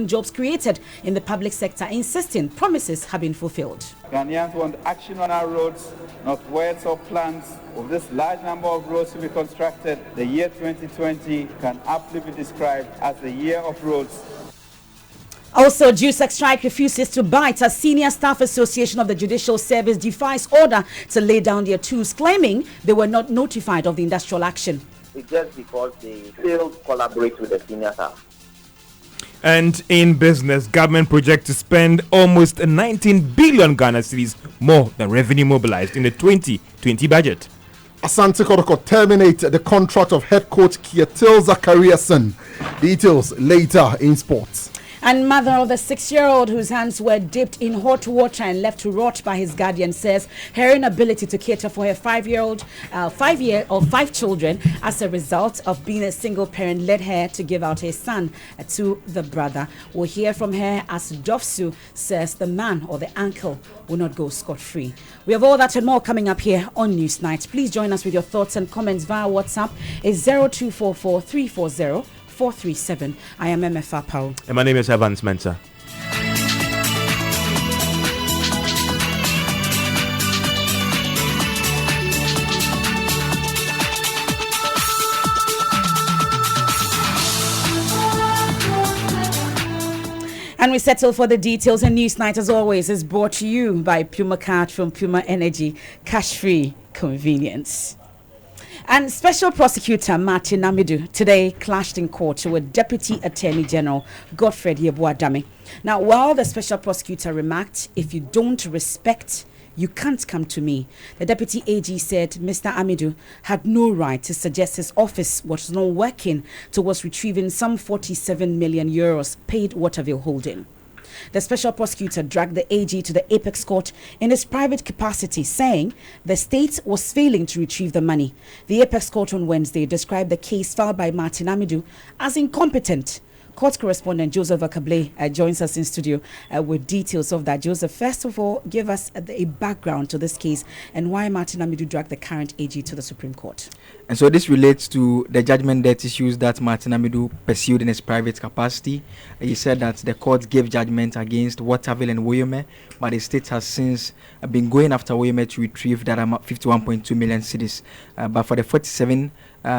jobs created in the public sector, insisting promises have been fulfilled. Ghanaians want action on our roads, not words or plans. With this large number of roads to be constructed, the year 2020 can aptly be described as the year of roads. Also, JUSEC strike refuses to bite as Senior Staff Association of the Judicial Service defies order to lay down their tools, claiming they were not notified of the industrial action. It's just because they failed to collaborate with the senior staff. And in business, government project to spend almost 19 billion Ghana cedis more than revenue mobilized in the 2020 budget. Asante Kotoko terminate the contract of head coach Kietil Zachariasen. Details later in sports. And mother of the 6-year-old whose hands were dipped in hot water and left to rot by his guardian says her inability to cater for her 5 children as a result of being a single parent led her to give out her son to the brother. We'll hear from her as Dofsu says the man or the uncle will not go scot-free. We have all that and more coming up here on Newsnight. Please join us with your thoughts and comments via WhatsApp. It's 0244 340 437. I am MFA Powell. And my name is Evans Mensa. And we settle for the details. And Newsnight, as always, is brought to you by Puma Card from Puma Energy. Cash-free convenience. And Special Prosecutor Martin Amidu today clashed in court with Deputy Attorney General Godfred Yeboah-Dame. Now, while the Special Prosecutor remarked, if you don't respect, you can't come to me, the Deputy AG said Mr. Amidu had no right to suggest his office was not working towards retrieving some 47 million euros paid Waterville Holding. The Special Prosecutor dragged the AG to the Apex Court in his private capacity, saying the state was failing to retrieve the money. The Apex Court on Wednesday described the case filed by Martin Amidu as incompetent. Court correspondent Joseph Akable joins us in studio with details of that. Joseph, first of all, give us a background to this case and why Martin Amidu dragged the current AG to the Supreme Court. And so this relates to the judgment debt issues that Martin Amidu pursued in his private capacity. He said that the court gave judgment against Waterville and Woyome, but the state has since been going after Woyome to retrieve that amount, 51.2 million cedis. But for the 47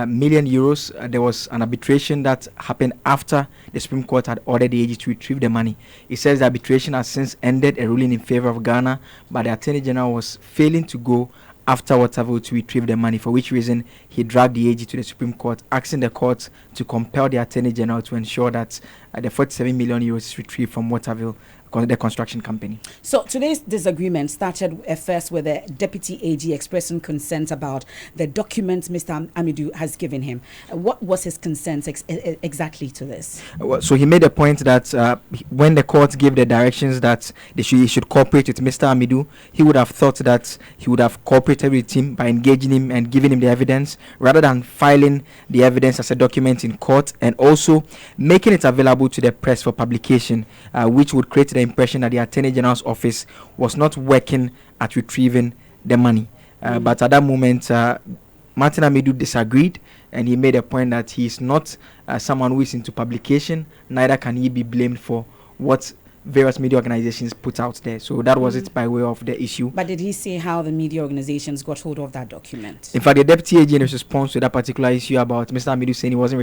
million euros, there was an arbitration that happened after the Supreme Court had ordered the AG to retrieve the money. He says the arbitration has since ended, a ruling in favor of Ghana, but the Attorney General was failing to go after Waterville to retrieve the money, for which reason he dragged the AG to the Supreme Court, asking the court to compel the Attorney General to ensure that the 47 million euros is retrieved from Waterville, the construction company. So today's disagreement started first with the Deputy AG expressing concerns about the documents Mr. Amidu has given him. What was his consent exactly to this? So he made a point that when the court gave the directions that he should cooperate with Mr. Amidu, he would have thought that he would have cooperated with him by engaging him and giving him the evidence, rather than filing the evidence as a document in court and also making it available to the press for publication, which would create the impression that the Attorney General's office was not working at retrieving the money. But at that moment, Martin Amidu disagreed, and he made a point that he is not someone who is into publication, neither can he be blamed for what various media organizations put out there. So that was it by way of the issue. But did he say how the media organizations got hold of that document? In fact, the Deputy AG in his response to that particular issue about Mr. Amidu saying he wasn't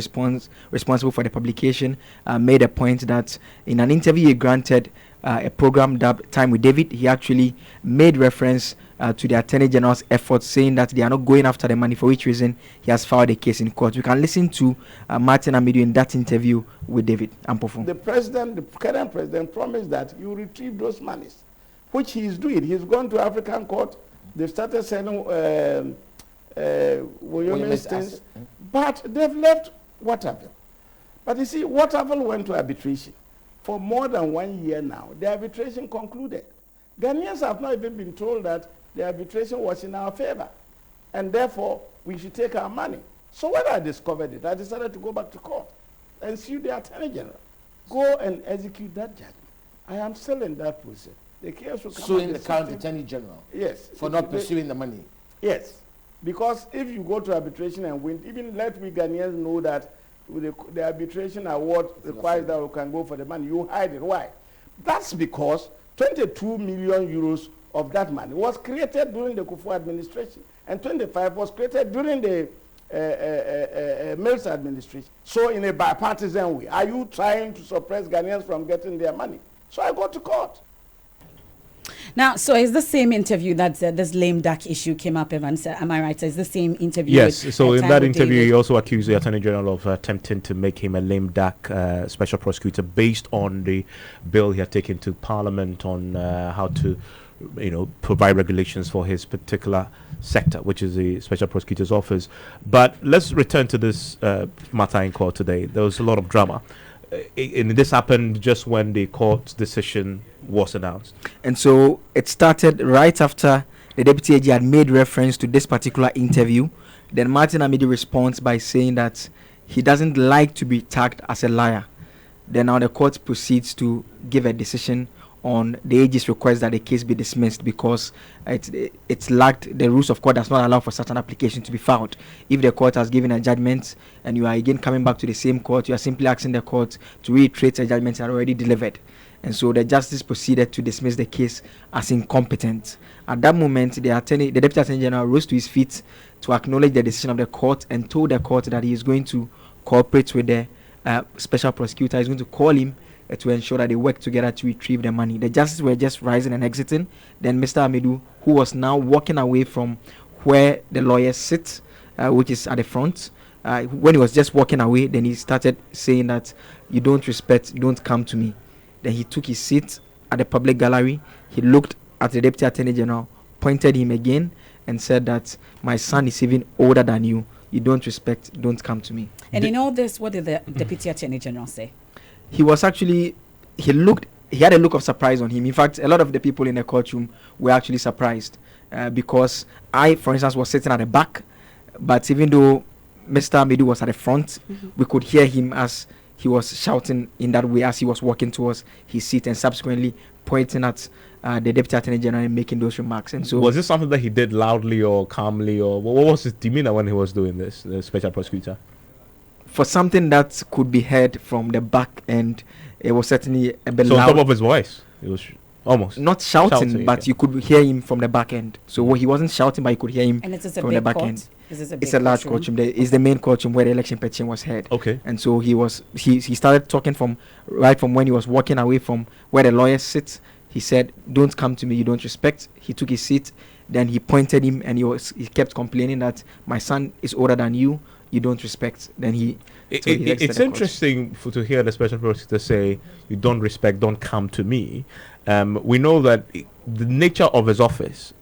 responsible for the publication, made a point that in an interview he granted a program dubbed Time with David, he actually made reference to the Attorney General's efforts, saying that they are not going after the money, for which reason he has filed a case in court. We can listen to Martin Amidu in that interview with David Ampofu. The current president promised that he will retrieve those monies, which he is doing. He's gone to African court. They've started selling Woyome things, but they've left Waterville. But you see, Waterville went to arbitration for more than 1 year now. The arbitration concluded. Ghanaians have not even been told that the arbitration was in our favor, and therefore we should take our money. So when I discovered it, I decided to go back to court and sue the Attorney General. Go and execute that judgment. I am still in that process. The case will come. Suing the current Attorney General? Yes. For not pursuing the money? Yes. Because if you go to arbitration and win, even let we Ghanaians know that the arbitration award requires that we can go for the money. You hide it. Why? That's because 22 million euros of that money was created during the Kufuor administration, and 25 was created during the Mills administration. So in a bipartisan way, are you trying to suppress Ghanaians from getting their money? So I go to court. Now, so is the same interview that this lame duck issue came up, Evans? Am I right? So is the same interview? Yes. With, so in that interview, David? he also accused the Attorney General of attempting to make him a lame duck special prosecutor based on the bill he had taken to Parliament on how to, provide regulations for his particular sector, which is the Special Prosecutor's Office. But let's return to this matter in court today. There was a lot of drama. And this happened just when the court's decision was announced. And so it started right after the Deputy AG had made reference to this particular interview. Then Martin Amidu responds by saying that he doesn't like to be tagged as a liar. Then now the court proceeds to give a decision on the AG's request that the case be dismissed because it's lacked, the rules of court does not allow for such an application to be filed. If the court has given a judgment and you are again coming back to the same court, you are simply asking the court to reiterate a judgment that already delivered. And so the justice proceeded to dismiss the case as incompetent. At that moment, the Deputy Attorney General rose to his feet to acknowledge the decision of the court and told the court that he is going to cooperate with the special prosecutor. He's going to call him to ensure that they work together to retrieve the money. The justices were just rising and exiting. Then Mr. Amidu, who was now walking away from where the lawyers sit, which is at the front, when he was just walking away, then he started saying that you don't come to me. Then he took his seat at the public gallery. He looked at the Deputy Attorney General, pointed him again, and said that my son is even older than you. You don't come to me. And in all this, what did the Deputy Attorney General say? He was actually, he had a look of surprise on him. In fact, a lot of the people in the courtroom were actually surprised because I, for instance, was sitting at the back, but even though Mr. Amidu was at the front, we could hear him as he was shouting in that way as he was walking towards his seat and subsequently pointing at the Deputy Attorney General and making those remarks. And so, was this something that he did loudly or calmly, or what was his demeanor when he was doing this, the special prosecutor? For something that could be heard from the back end, it was certainly a bit loud. So on top of his voice, it was almost not shouting, but you could hear him from the back end. So he wasn't shouting, but you could hear him from the back end. It's a large courtroom. It's the main courtroom where the election petition was heard. Okay. And so he started talking from when he was walking away from where the lawyers sit. He said, "Don't come to me. You don't respect." He took his seat. Then he pointed him, and he kept complaining that my son is older than you. You don't respect. Then it's interesting to hear the special prosecutor say, "You don't respect. Don't come to me." We know that the nature of his office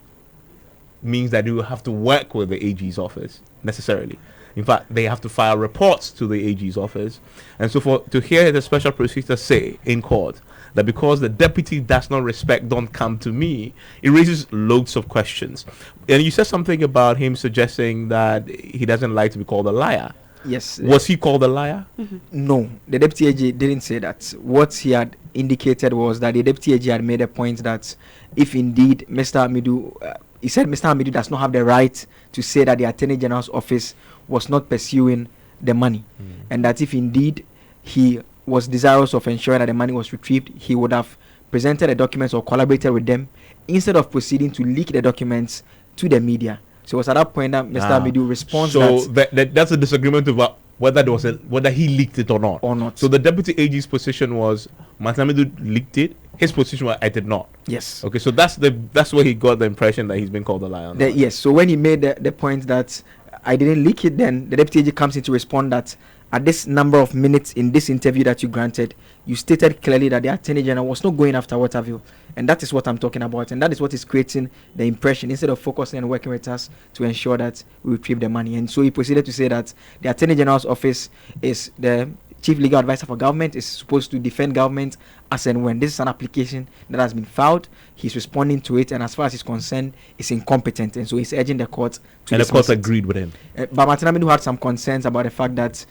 means that you have to work with the AG's office necessarily. In fact, they have to file reports to the AG's office, and so to hear the special prosecutor say in court that because the deputy does not respect, don't come to me, it raises loads of questions. And you said something about him suggesting that he doesn't like to be called a liar. Yes. Was he called a liar? No, the Deputy AG didn't say that. What he had indicated was that the Deputy AG had made a point that if indeed Mr. Amidu, he said Mr. Amidu does not have the right to say that the Attorney General's office was not pursuing the money, and that if indeed he was desirous of ensuring that the money was retrieved, he would have presented the documents or collaborated with them instead of proceeding to leak the documents to the media. So it was at that point that Mr. Amidu responds. So that's a disagreement about whether he leaked it or not. So the Deputy AG's position was Martin Amidu leaked it. His position was I did not. Yes. Okay, so that's where he got the impression that he's been called a liar. Yes. So when he made the point that I didn't leak it, then the Deputy AG comes in to respond that at this number of minutes in this interview that you granted, you stated clearly that the Attorney General was not going after Waterville. And that is what I'm talking about. And that is what is creating the impression instead of focusing and working with us to ensure that we retrieve the money. And so he proceeded to say that the Attorney General's office is the chief legal advisor for government, is supposed to defend government as and when. This is an application that has been filed. He's responding to it. And as far as he's concerned, it's incompetent. And so he's urging the court to And the court agreed with him. But Martin Amidu had some concerns about the fact that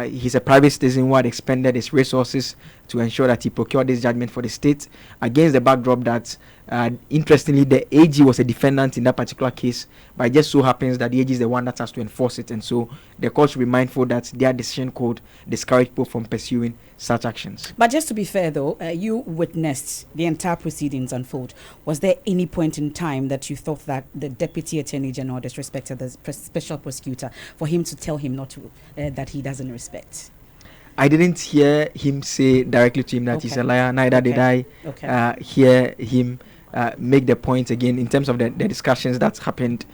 he's a private citizen who had expended his resources to ensure that he procured this judgment for the state against the backdrop that, interestingly, the AG was a defendant in that particular case, but it just so happens that the AG is the one that has to enforce it, and so the court should be mindful that their decision could discourage people from pursuing such actions. But just to be fair, though, you witnessed the entire proceedings unfold. Was there any point in time that you thought that the Deputy Attorney General disrespected the special prosecutor for him to tell him not to, that he doesn't respect? I didn't hear him say directly to him that he's a liar. Neither did I hear him make the point again in terms of the discussions that happened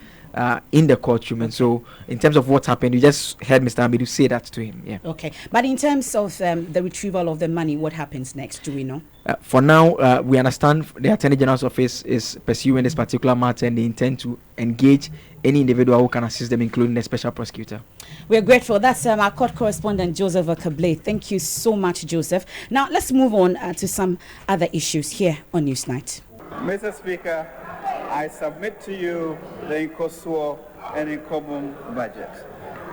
in the courtroom. And so in terms of what happened, you just heard Mr. Amidu say that to him. Yeah. Okay. But in terms of the retrieval of the money, what happens next? Do we know? For now, we understand the Attorney General's office is pursuing this particular matter, and they intend to engage any individual who can assist them, including the special prosecutor. We are grateful. That's our court correspondent, Joseph Akable. Thank you so much, Joseph. Now, let's move on to some other issues here on Newsnight. Mr. Speaker, I submit to you the Nkosua and Nkomum budget.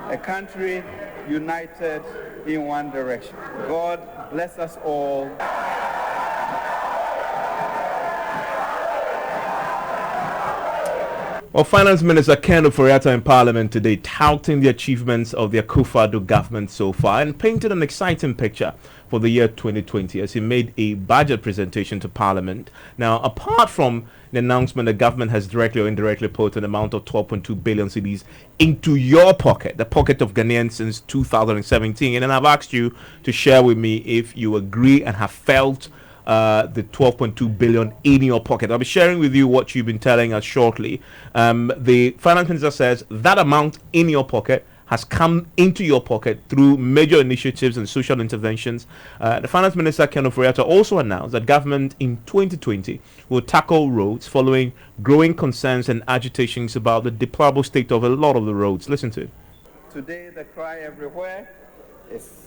A country united in one direction. God bless us all. Well, Finance Minister Ken Ofori-Atta in Parliament today touting the achievements of the Akufo-Addo government so far and painted an exciting picture for the year 2020 as he made a budget presentation to Parliament. Now, apart from the announcement, the government has directly or indirectly put an amount of 12.2 billion cedis into your pocket, the pocket of Ghanaians since 2017. And then I've asked you to share with me if you agree and have felt the 12.2 billion in your pocket. I'll be sharing with you what you've been telling us shortly. The finance minister says that amount in your pocket has come into your pocket through major initiatives and social interventions. The finance minister, Ken Ofori-Atta, also announced that government in 2020 will tackle roads following growing concerns and agitations about the deplorable state of a lot of the roads. Listen to it. Today, the cry everywhere is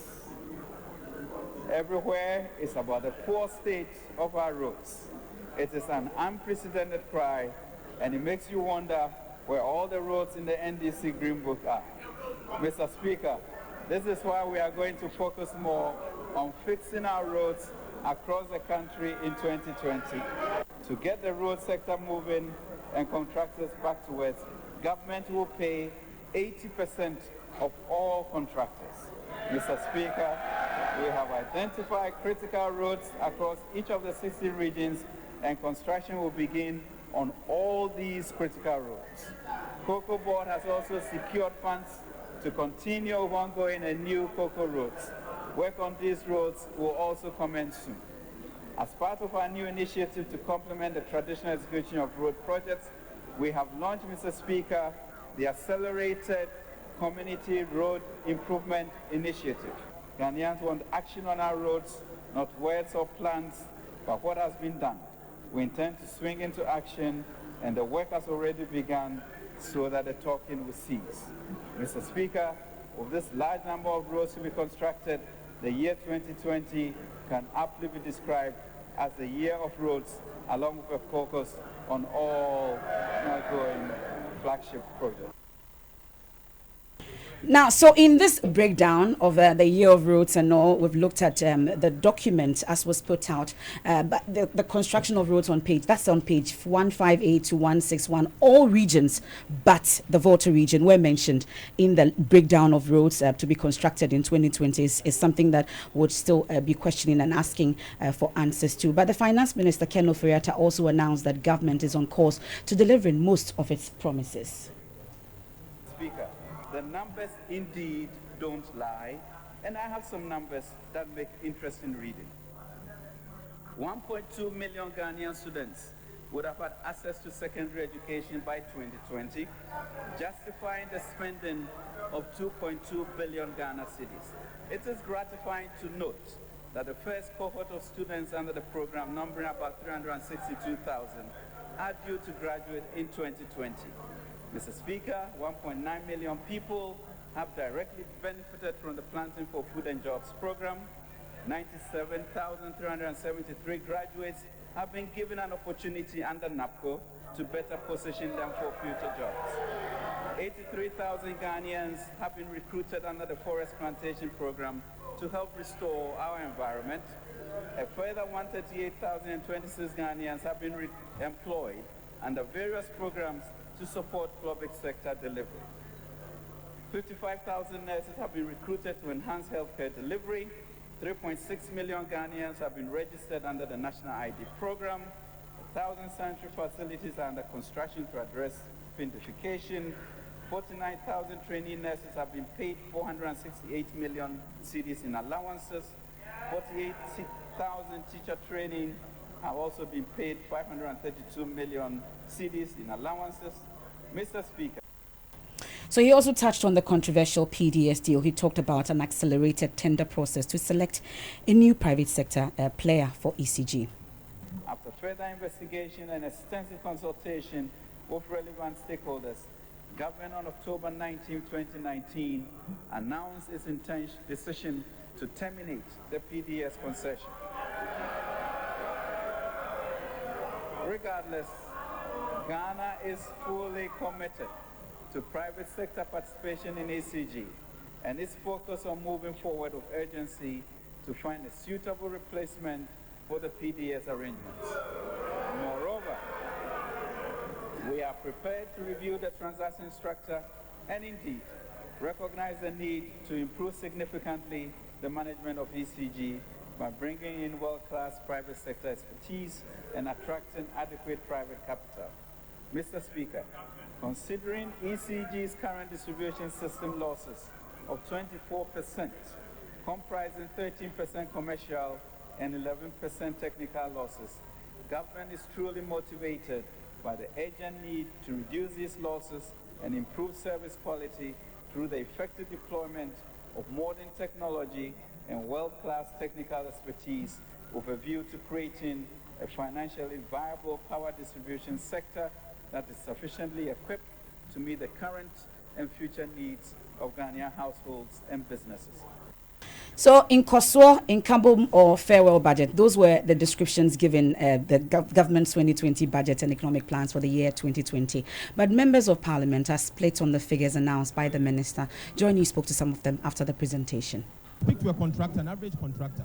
about the poor state of our roads. It is an unprecedented cry, and it makes you wonder where all the roads in the NDC Green Book are. Mr. Speaker, this is why we are going to focus more on fixing our roads across the country in 2020. To get the road sector moving and contractors back to work, government will pay 80% of all contractors. Mr. Speaker, we have identified critical roads across each of the 60 regions, and construction will begin on all these critical roads. Cocoa Board has also secured funds to continue ongoing and new cocoa roads. Work on these roads will also commence soon. As part of our new initiative to complement the traditional execution of road projects, we have launched, Mr. Speaker, the Accelerated Community Road Improvement Initiative. Ghanaians want action on our roads, not words or plans, but what has been done. We intend to swing into action, and the work has already begun so that the talking will cease. Mr. Speaker, with this large number of roads to be constructed, the year 2020 can aptly be described as the year of roads, along with a focus on all ongoing flagship projects. Now, so in this breakdown of the year of roads and all, we've looked at the document as was put out, but the construction of roads on page 158 to 161, all regions but the Volta region were mentioned in the breakdown of roads to be constructed in 2020 is something that would still be questioning and asking for answers to. But the Finance Minister, Ken Ofori-Atta, also announced that government is on course to delivering most of its promises. Speaker, the numbers indeed don't lie, and I have some numbers that make interesting reading. 1.2 million Ghanaian students would have had access to secondary education by 2020, justifying the spending of 2.2 billion Ghana cedis. It is gratifying to note that the first cohort of students under the program, numbering about 362,000, are due to graduate in 2020. Mr. Speaker, 1.9 million people have directly benefited from the Planting for Food and Jobs program. 97,373 graduates have been given an opportunity under NAPCO to better position them for future jobs. 83,000 Ghanaians have been recruited under the Forest Plantation program to help restore our environment. A further 138,026 Ghanaians have been employed under various programs to support public sector delivery. 55,000 nurses have been recruited to enhance healthcare delivery. 3.6 million Ghanaians have been registered under the National ID program. 1,000 sanitary facilities are under construction to address pindification. 49,000 trainee nurses have been paid 468 million cedis in allowances. 48,000 teacher training have also been paid 532 million cedis in allowances. Mr. Speaker. So he also touched on the controversial PDS deal. He talked about an accelerated tender process to select a new private sector player for ECG. After further investigation and extensive consultation with relevant stakeholders, government on October 19, 2019 announced its decision to terminate the PDS concession. Regardless, Ghana is fully committed to private sector participation in ECG and is focused on moving forward with urgency to find a suitable replacement for the PDS arrangements. Moreover, we are prepared to review the transaction structure and indeed recognize the need to improve significantly the management of ECG by bringing in world-class private sector expertise and attracting adequate private capital. Mr. Speaker, considering ECG's current distribution system losses of 24%, comprising 13% commercial and 11% technical losses, government is truly motivated by the urgent need to reduce these losses and improve service quality through the effective deployment of modern technology and world-class technical expertise with a view to creating a financially viable power distribution sector that is sufficiently equipped to meet the current and future needs of Ghanaian households and businesses. So in Koswo, in Kambum or farewell budget, those were the descriptions given the government's 2020 budget and economic plans for the year 2020. But members of parliament are split on the figures announced by the minister. Joy News spoke to some of them after the presentation. Speak to a contractor, an average contractor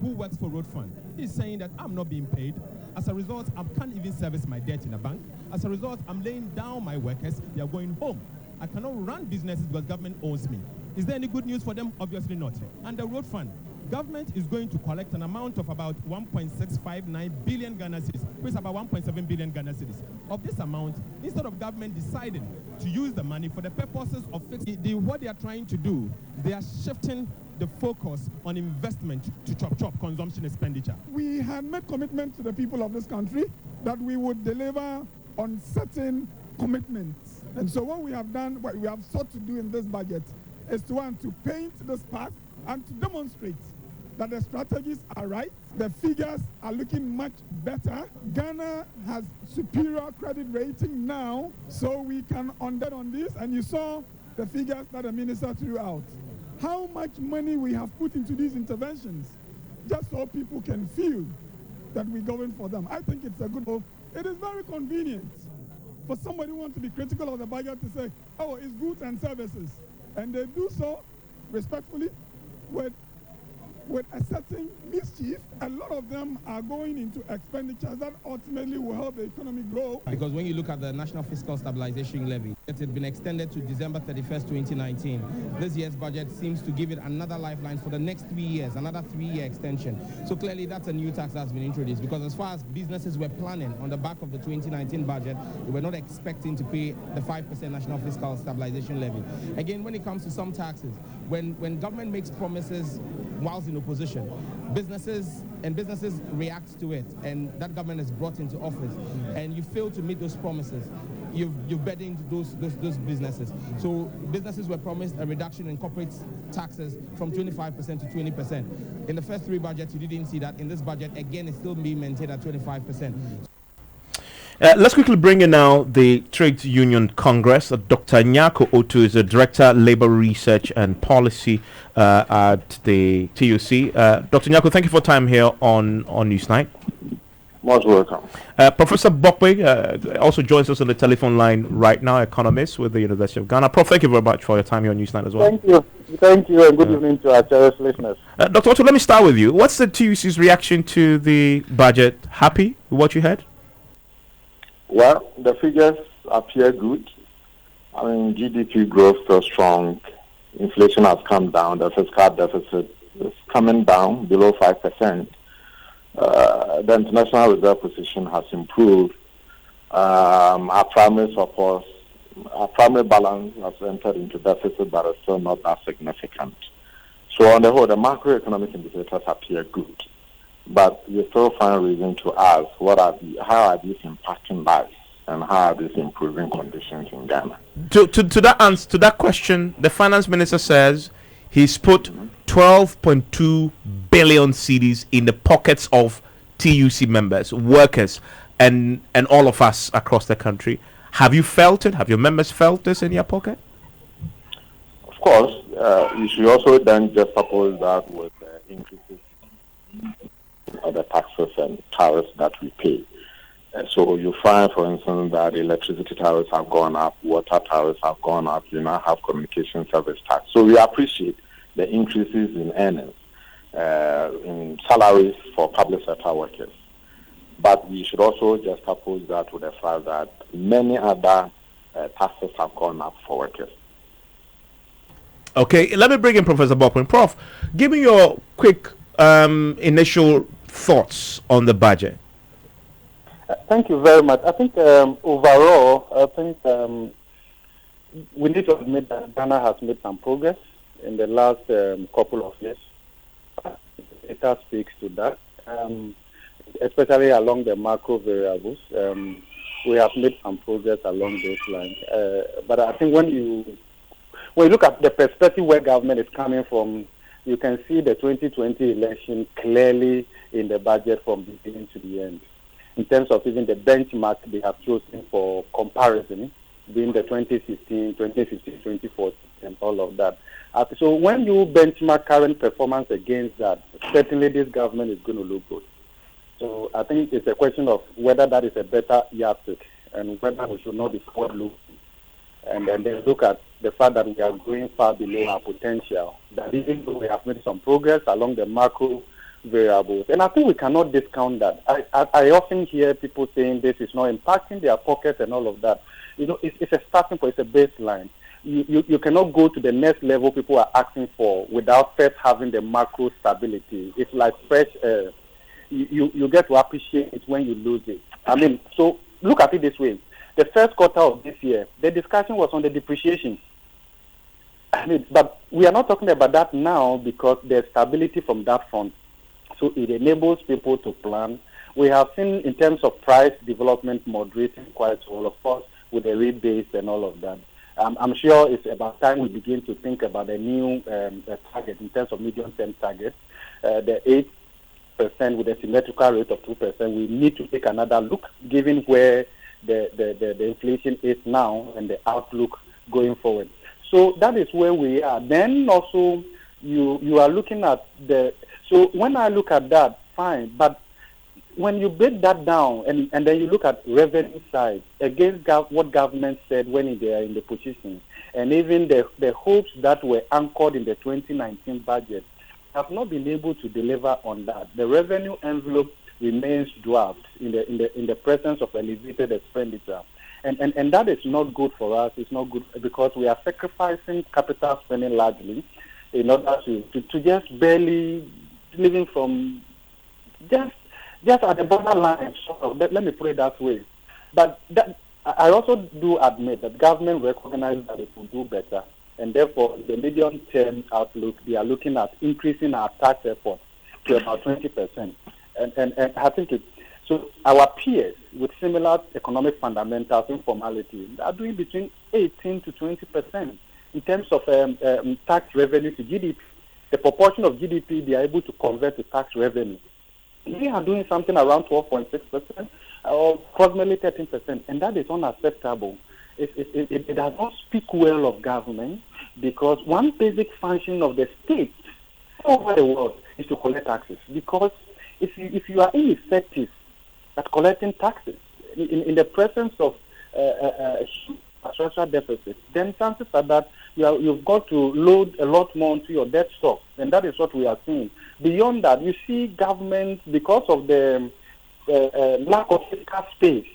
who works for Road Fund. He's saying that I'm not being paid. As a result, I can't even service my debt in a bank. As a result, I'm laying down my workers. They are going home. I cannot run businesses because government owns me. Is there any good news for them? Obviously not. And the Road Fund, government is going to collect an amount of about 1.659 billion Ghana cedis, which is about 1.7 billion Ghana cedis. Of this amount, instead of government deciding to use the money for the purposes of fixing what they are trying to do, they are shifting the focus on investment to chop consumption expenditure. We had made commitment to the people of this country that we would deliver on certain commitments. And so what we have done, what we have sought to do in this budget is to want to paint this path and to demonstrate that the strategies are right, the figures are looking much better. Ghana has superior credit rating now, so we can undertake on this, and you saw the figures that the minister threw out. How much money we have put into these interventions, just so people can feel that we govern for them. I think it's a good move. It is very convenient for somebody who wants to be critical of the budget to say, oh, it's goods and services. And they do so respectfully with accepting mischief. A lot of them are going into expenditures that ultimately will help the economy grow. Because when you look at the National Fiscal Stabilization Levy, it had been extended to December 31st, 2019. This year's budget seems to give it another lifeline for the next 3 years, another 3-year extension. So clearly that's a new tax that's been introduced, because as far as businesses were planning on the back of the 2019 budget, they were not expecting to pay the 5% National Fiscal Stabilization Levy. Again, when it comes to some taxes, when government makes promises whilst in opposition, businesses react to it, and that government is brought into office, and you fail to meet those promises, you've burdened those businesses. So businesses were promised a reduction in corporate taxes from 25% to 20%. In the first 3 budgets, you didn't see that. In this budget, again, it's still being maintained at 25%. Let's quickly bring in now the Trade Union Congress. Dr. Nyako Otu is the Director, Labour Research and Policy at the TUC. Dr. Nyako, thank you for time here on Newsnight. Most welcome. Professor Bokwe also joins us on the telephone line right now, economist with the University of Ghana. Prof, thank you very much for your time here on Newsnight as well. Thank you. Thank you, and good evening to our cherished listeners. Dr. Otto, let me start with you. What's the TUC's reaction to the budget? Happy with what you heard? Well, the figures appear good. I mean, GDP growth still strong. Inflation has come down. The fiscal deficit is coming down below 5%. The international reserve position has improved. Our primary balance has entered into deficit, but it's still not that significant. So on the whole, the macroeconomic indicators appear good, but we still find reason to ask, how are these impacting lives, and how are these improving conditions in Ghana? To that question, the finance minister says he's put 12.2 billion cedis in the pockets of TUC members, workers, and all of us across the country. Have you felt it? Have your members felt this in your pocket? Of course. You should also then just suppose that with the increases of the taxes and tariffs that we pay. So you find, for instance, that electricity tariffs have gone up, water tariffs have gone up, you now have communication service tax. So we appreciate the increases in earnings, in salaries for public sector workers. But we should also just oppose that with the fact that many other taxes have gone up for workers. Okay, let me bring in Professor Bokpin. Prof, give me your quick initial thoughts on the budget. Thank you very much. I think overall, we need to admit that Ghana has made some progress in the last couple of years. It speaks to that. Especially along the macro variables, we have made some progress along those lines. But I think when you look at the perspective where government is coming from, you can see the 2020 election clearly in the budget from beginning to the end. In terms of even the benchmark they have chosen for comparison, being the 2015, 2014, and all of that. So when you benchmark current performance against that, certainly this government is going to look good. So I think it's a question of whether that is a better yardstick and whether we should not be forward-looking. And then look at the fact that we are going far below our potential, that even though we have made some progress along the macro variables. And I think we cannot discount that. I often hear people saying this is not impacting their pockets and all of that. You know, it's a starting point, it's a baseline. You cannot go to the next level people are asking for without first having the macro stability. It's like fresh air. You get to appreciate it when you lose it. I mean, so look at it this way. The first quarter of this year, the discussion was on the depreciation. I mean, but we are not talking about that now because there's stability from that front. So it enables people to plan. We have seen in terms of price development moderating quite well, of course, with the rate base and all of that. I'm sure it's about time we begin to think about a new target in terms of medium-term target. The 8% with a symmetrical rate of 2%, we need to take another look, given where the inflation is now and the outlook going forward. So that is where we are. Then also, you are looking at so when I look at that, fine, but when you break that down and then you look at revenue side against what government said when they are in the position, and even the hopes that were anchored in the 2019 budget have not been able to deliver on that. The revenue envelope remains dwarfed in the presence of elevated expenditure, and that is not good for us. It's not good because we are sacrificing capital spending largely in order to just barely living from just at the borderline. Let me put it that way. But I also do admit that government recognizes that it will do better, and therefore the medium-term outlook, they are looking at increasing our tax effort to about 20%. And I think so our peers with similar economic fundamentals, informality, are doing between 18 to 20% in terms of tax revenue to GDP. The proportion of GDP they are able to convert to tax revenue. We are doing something around 12.6% or approximately 13%, and that is unacceptable. It does not speak well of government because one basic function of the state all over the world is to collect taxes. Because if you are ineffective at collecting taxes in the presence of structural deficits, then chances are that you've got to load a lot more onto your debt stock, and that is what we are seeing. Beyond that, you see government, because of the lack of fiscal space,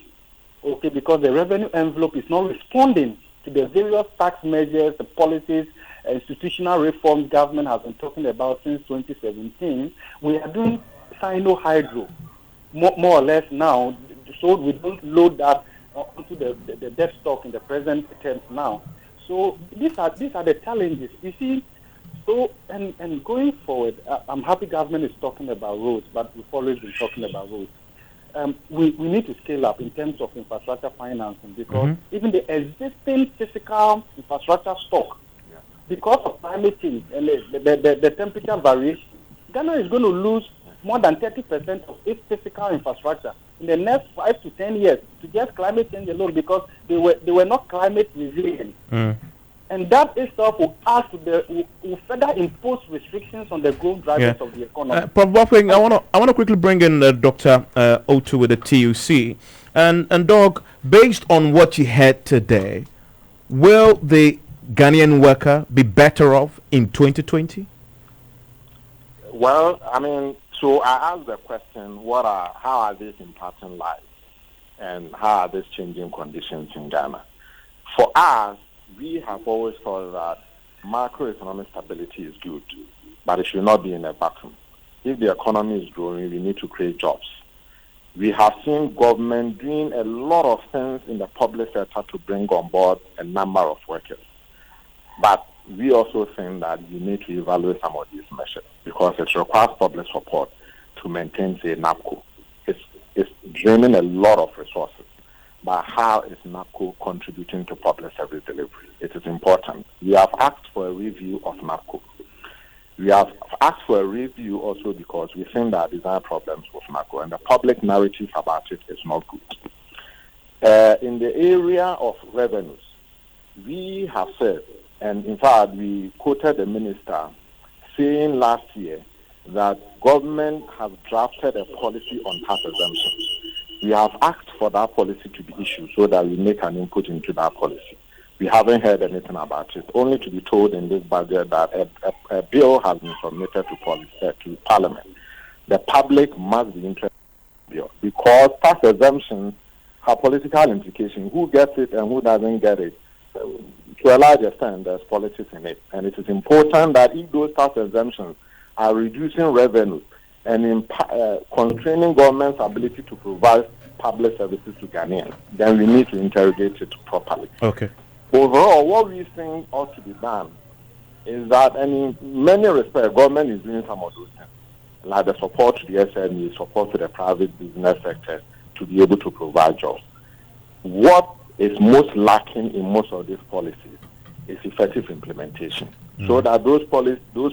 okay, because the revenue envelope is not responding to the various tax measures, the policies, institutional reforms government has been talking about since 2017. We are doing Sino-Hydro, more or less now, so we don't load that onto the debt stock in the present terms now. So these are the challenges. You see, so and going forward, I'm happy government is talking about roads, but we've always been talking about roads. We need to scale up in terms of infrastructure financing, because even the existing physical infrastructure stock, because of climate change and the temperature variation, Ghana is going to lose more than 30% of its physical infrastructure in the next 5 to 10 years to just climate change alone, because they were not climate resilient. And that itself will will further impose restrictions on the growth drivers of the economy. Prof. Bopwing, I want to quickly bring in Dr. Otu with the TUC. And Doug, based on what you heard today, will the Ghanaian worker be better off in 2020? Well, I mean, so I asked the question, how are these impacting lives, and how are these changing conditions in Ghana? For us, we have always thought that macroeconomic stability is good, but it should not be in a vacuum. If the economy is growing, we need to create jobs. We have seen government doing a lot of things in the public sector to bring on board a number of workers. But we also think that you need to evaluate some of these measures, because it requires public support to maintain, say, NAPCO. It's draining a lot of resources. But how is NAPCO contributing to public service delivery? It is important. We have asked for a review of NAPCO. We have asked for a review also because we think that there are problems with NAPCO, and the public narrative about it is not good. In the area of revenues, we have said, and in fact, we quoted the minister saying last year that government has drafted a policy on tax exemptions. We have asked for that policy to be issued so that we make an input into that policy. We haven't heard anything about it, only to be told in this budget that a bill has been submitted to Parliament. The public must be interested in the bill, because tax exemptions have political implications. Who gets it and who doesn't get it? To a large extent, there's politics in it. And it is important that if those tax exemptions are reducing revenue and constraining government's ability to provide public services to Ghanaians, then we need to interrogate it properly. Okay. Overall, what we think ought to be done is that, and in many respects, government is doing some of those things, like the support to the SME, support to the private business sector to be able to provide jobs. What is most lacking in most of these policies is effective implementation, so that those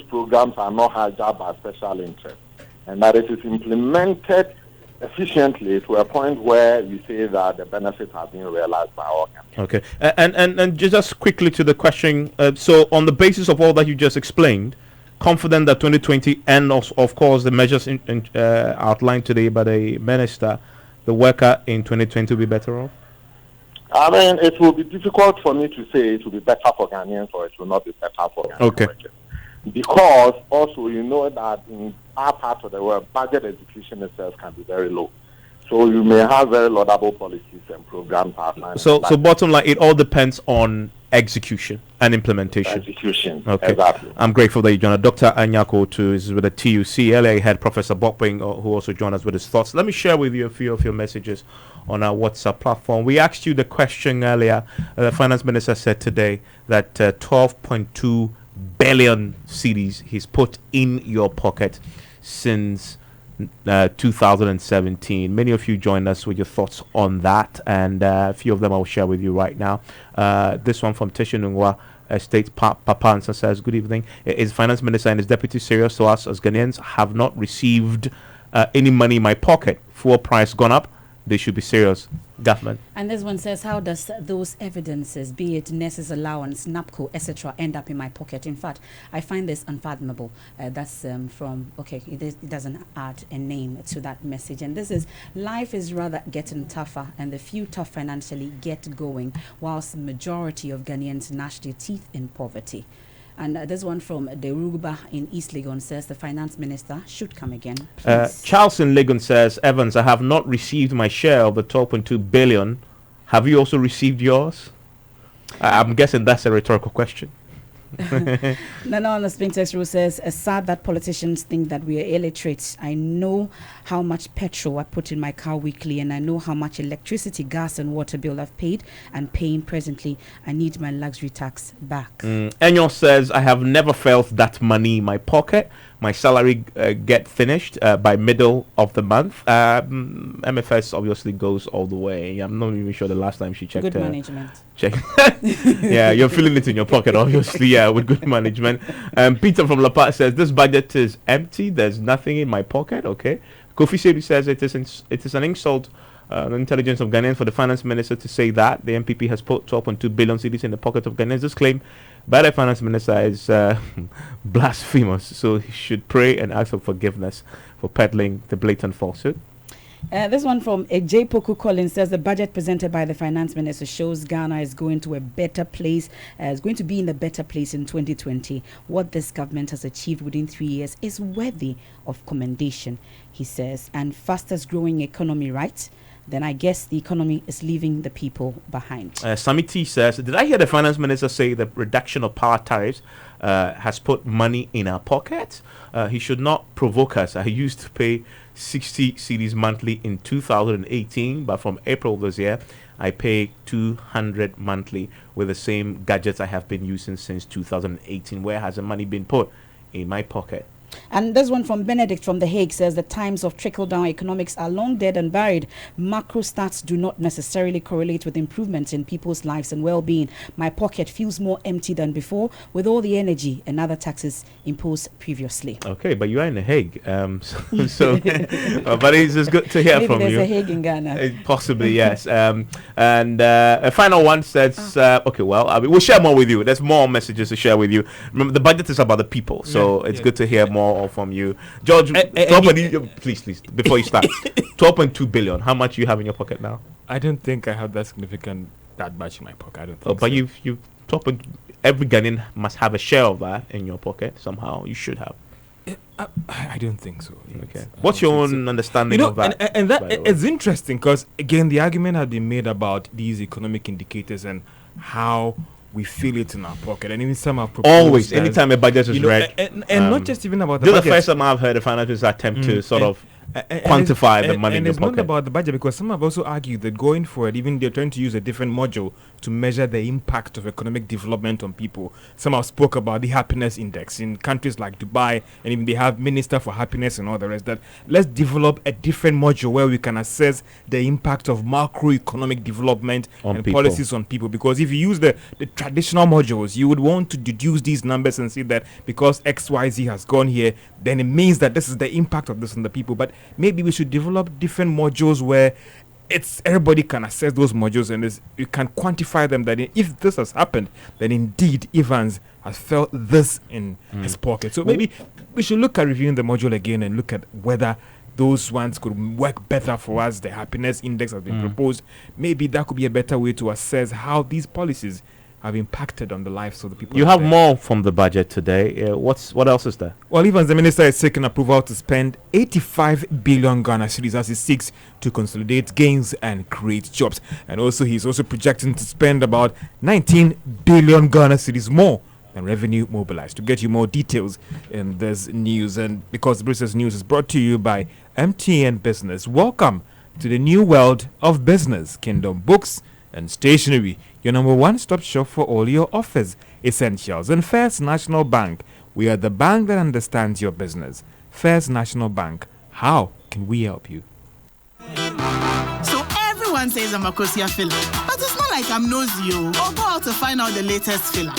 programs are not hijacked by special interests, and that it is implemented efficiently to a point where we say that the benefits are being realized by all. Okay, and just quickly to the question. So, on the basis of all that you just explained, confident that 2020 and of course the measures outlined today by the minister, the worker in 2020 will be better off. I mean, it will be difficult for me to say it will be better for Ghanaians or it will not be better for Ghanaians. Okay. Because also, you know that in our part of the world, budget execution itself can be very low. So you may have very laudable policies and programs outlined. So bottom line, it all depends on execution and implementation. Execution, okay. Exactly. I'm grateful that you joined us. Dr. Anyako too is with the TUC. LA head Professor Bopwing, who also joined us with his thoughts. Let me share with you a few of your messages on our WhatsApp platform. We asked you the question earlier. The finance minister said today that 12.2 billion cedis he's put in your pocket since 2017. Many of you joined us with your thoughts on that, and a few of them I'll share with you right now. This one from Tishinungwa Estate Papa Ansa says, good evening. Is finance minister and his deputy serious to us as Ghanaians? Have not received any money in my pocket. Fuel price gone up, they should be serious, government. And this one says, how does those evidences, be it nurses allowance, NAPCO, etc., end up in my pocket? In fact, I find this unfathomable. That's from, okay, it doesn't add a name to that message. And this is, life is rather getting tougher, and the few tough financially get going, whilst the majority of Ghanaians gnash their teeth in poverty. And this one from Deruba in East Legon says the finance minister should come again. Charles in Legon says, Evans, I have not received my share of the 12.2 billion. Have you also received yours? I'm guessing that's a rhetorical question. Nana on the Spring Text Rule says, it's sad that politicians think that we are illiterate. I know how much petrol I put in my car weekly, and I know how much electricity, gas and water bill I've paid and paying presently. I need my luxury tax back. Enyo says, I have never felt that money in my pocket. My salary get finished by middle of the month. MFS obviously goes all the way. I'm not even sure the last time she checked. Good management. Check. Yeah, you're feeling it in your pocket, obviously. Yeah, with good management. Peter from La Paz says, this budget is empty. There's nothing in my pocket. Okay. Kofi Sebi says, it is an insult the intelligence of Ghanaians for the finance minister to say that the MPP has put 12.2 billion cedis in the pocket of Ghanaians. This claim by the finance minister is blasphemous, so he should pray and ask for forgiveness for peddling the blatant falsehood. This one from J. Poku Collins says the budget presented by the finance minister shows Ghana is going to a better place, is going to be in a better place in 2020. What this government has achieved within 3 years is worthy of commendation, he says. And fastest growing economy, right? Then I guess the economy is leaving the people behind. Samiti says, did I hear the finance minister say the reduction of power tariffs has put money in our pockets? He should not provoke us. I used to pay 60 cedis monthly in 2018, but from April this year, I pay 200 monthly with the same gadgets I have been using since 2018. Where has the money been put? In my pocket. And this one from Benedict from The Hague says the times of trickle-down economics are long dead and buried. Macro stats do not necessarily correlate with improvements in people's lives and well-being. My pocket feels more empty than before with all the energy and other taxes imposed previously. Okay, but you are in The Hague, so but it's good to hear Maybe from there's you. a Hague in Ghana. Possibly, yes. And a final one says, okay, well, we'll share more with you. There's more messages to share with you. Remember, the budget is about the people, so it's good to hear more from you. George, please, before you start, 12.2 billion. How much you have in your pocket now? I don't think I have that much in my pocket. I don't think but so. you've every Ghanaian must have a share of that in your pocket somehow. You should have. I don't think so. Okay. What's your own understanding of that? And that it's interesting because again, the argument has been made about these economic indicators and how we feel it in our pocket, and even some have proposed always anytime a budget is read, and not just even about the budget. budget. The first time I've heard the finance attempt to sort of quantify the money in the pocket. And it's not about the budget, because some have also argued that going forward, even they're trying to use a different module to measure the impact of economic development on people. Some have spoke about the happiness index in countries like Dubai, and even they have Minister for Happiness and all the rest. That let's develop a different module where we can assess the impact of macroeconomic development on and people. Policies on people. Because if you use the traditional modules, you would want to deduce these numbers and see that because XYZ has gone here, then it means that this is the impact of this on the people. But maybe we should develop different modules where everybody can assess those modules, and you can quantify them, that if this has happened, then indeed Evans has felt this in his pocket. So maybe we should look at reviewing the module again and look at whether those ones could work better for us. The happiness index has been proposed. Maybe that could be a better way to assess how these policies have impacted on the lives of the people. You have more from the budget today. What else is there? Well, Evans, the minister is seeking approval to spend 85 billion Ghana cedis as he seeks to consolidate gains and create jobs. And also, he's also projecting to spend about 19 billion Ghana cedis more than revenue mobilized. To get you more details in this news, and because British News is brought to you by MTN Business, welcome to the new world of business. Kingdom Books and Stationery, your number one-stop shop for all your office essentials. And First National Bank, we are the bank that understands your business. First National Bank, how can we help you? So everyone says I'm a Kosia filler, but it's not like I'm nosy or go out to find out the latest filler.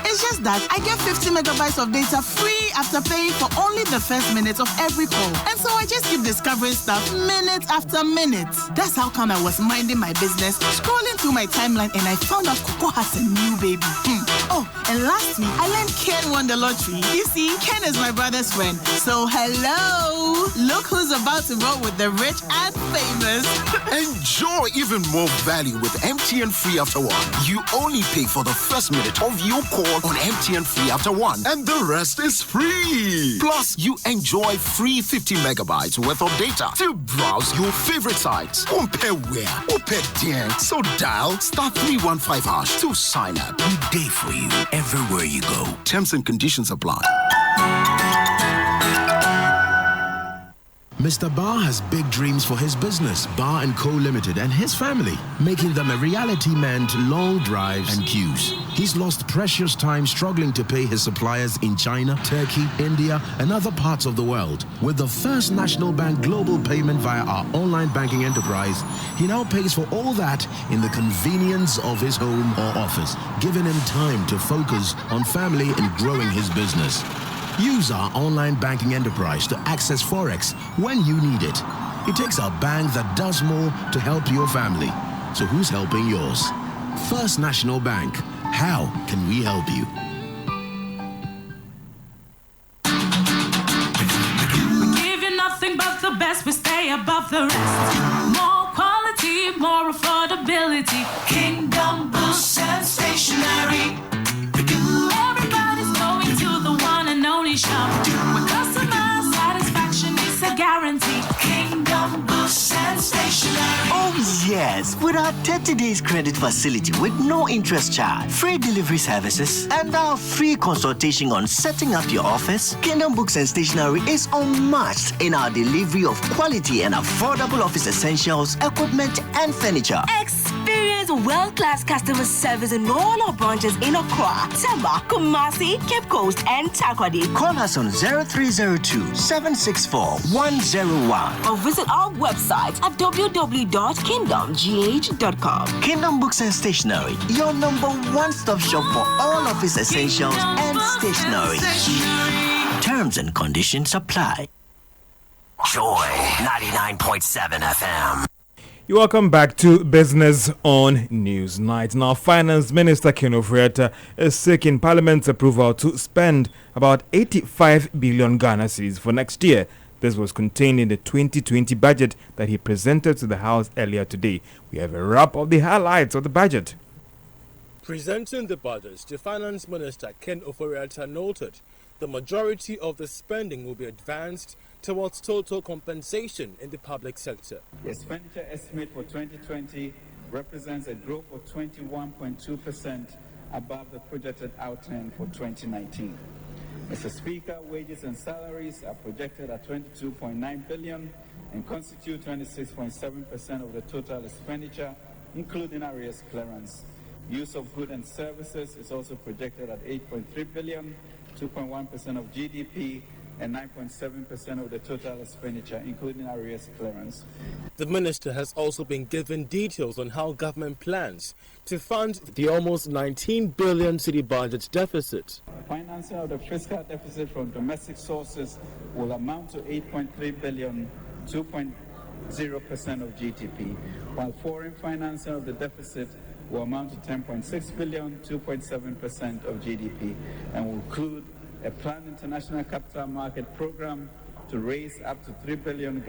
It's just that I get 50 megabytes of data free after paying for only the first minute of every call. And so I just keep discovering stuff minute after minute. That's how come I was minding my business, scrolling through my timeline, and I found out Coco has a new baby. Oh, and last week I learned Ken won the lottery. You see, Ken is my brother's friend. So hello, look who's about to roll with the rich and famous. Enjoy even more value with MTN Free After One. You only pay for the first minute of your call on MTN Free After One, and the rest is free. Plus, you enjoy free 50 megabytes worth of data to browse your favorite sites. Compare where, compare there. So dial *315# to sign up. We day for you everywhere you go. Terms and conditions apply. Mr. Barr has big dreams for his business, Barr & Co. Limited, and his family. Making them a reality meant long drives and queues. He's lost precious time struggling to pay his suppliers in China, Turkey, India, and other parts of the world. With the First National Bank global payment via our online banking enterprise, he now pays for all that in the convenience of his home or office, giving him time to focus on family and growing his business. Use our online banking enterprise to access Forex when you need it. It takes a bank that does more to help your family. So who's helping yours? First National Bank. How can we help you? We give you nothing but the best. We stay above the rest. More quality, more affordability. Kingdom Books and Stationery. Everybody's going to the one and only shop where customer satisfaction is a guarantee. Kingdom Books and Stationery. Oh yes, with our 30 days credit facility with no interest charge, free delivery services, and our free consultation on setting up your office, Kingdom Books and Stationery is unmatched in our delivery of quality and affordable office essentials, equipment, and furniture. Experience world-class customer service in all our branches in Accra, Tema, Kumasi, Cape Coast, and Takoradi. Call us on 0302-764-101 or visit our website at www.kingdomgh.com. Kingdom Books and Stationery, your number one-stop shop for all office essentials and stationery. Terms and conditions apply. Joy 99.7 FM. You're welcome back to Business on Newsnight. Now, Finance Minister Ken Ofori-Atta is seeking Parliament's approval to spend about 85 billion Ghana cedis for next year. This was contained in the 2020 budget that he presented to the House earlier today. We have a wrap of the highlights of the budget. Presenting the budget, the Finance Minister Ken Ofori-Atta noted the majority of the spending will be advanced towards total compensation in the public sector. The expenditure estimate for 2020 represents a growth of 21.2% above the projected outturn for 2019. Mr. Speaker, wages and salaries are projected at 22.9 billion and constitute 26.7% of the total expenditure, including arrears clearance. Use of goods and services is also projected at 8.3 billion, 2.1% of GDP, and 9.7% of the total expenditure, including arrears clearance. The minister has also been given details on how government plans to fund the almost 19 billion city budget deficit. Financing of the fiscal deficit from domestic sources will amount to 8.3 billion, 2.0% of GDP, while foreign financing of the deficit will amount to 10.6 billion, 2.7% of GDP, and will include a planned international capital market program to raise up to $3 billion